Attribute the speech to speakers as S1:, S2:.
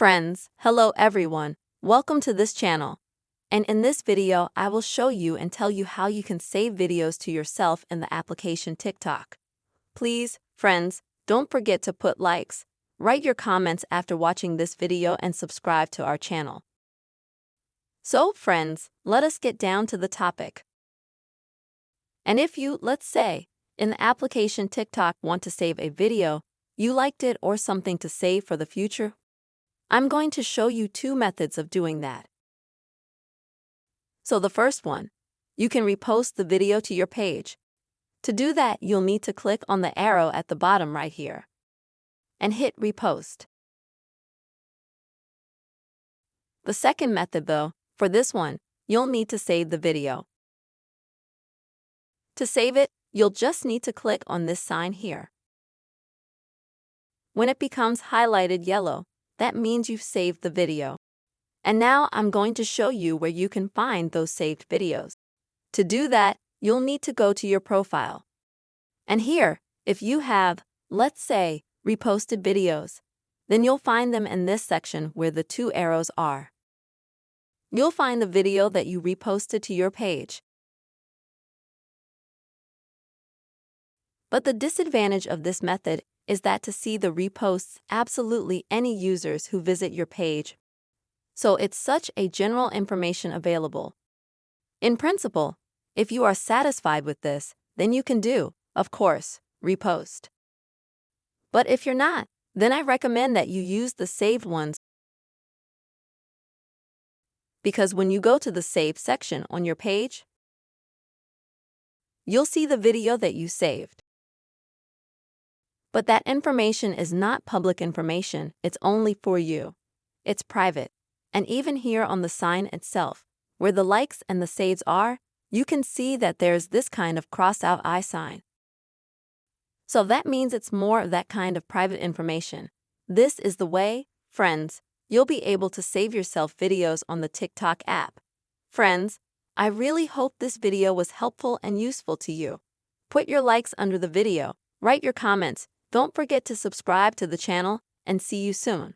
S1: Friends, hello everyone. Welcome to this channel. And in this video, I will show you and tell you how you can save videos to yourself in the application TikTok. Please, friends, don't forget to put likes, write your comments after watching this video and subscribe to our channel. So, friends, let us get down to the topic. And if you, let's say, in the application TikTok want to save a video, you liked it or something to save for the future, I'm going to show you two methods of doing that. So the first one, you can repost the video to your page. To do that, you'll need to click on the arrow at the bottom right here and hit repost. The second method though, for this one, you'll need to save the video. To save it, you'll just need to click on this sign here. When it becomes highlighted yellow, that means you've saved the video. And now I'm going to show you where you can find those saved videos. To do that, you'll need to go to your profile. And here, if you have, let's say, reposted videos, then you'll find them in this section where the two arrows are. You'll find the video that you reposted to your page. But the disadvantage of this method is that to see the reposts absolutely any users who visit your page. So it's such a general information available. In principle, if you are satisfied with this, then you can do, of course, repost. But if you're not, then I recommend that you use the saved ones, because when you go to the saved section on your page, you'll see the video that you saved. But that information is not public information, it's only for you. It's private. And even here on the sign itself, where the likes and the saves are, you can see that there's this kind of cross-out eye sign. So that means it's more of that kind of private information. This is the way, friends, you'll be able to save yourself videos on the TikTok app. Friends, I really hope this video was helpful and useful to you. Put your likes under the video, write your comments, don't forget to subscribe to the channel, and see you soon.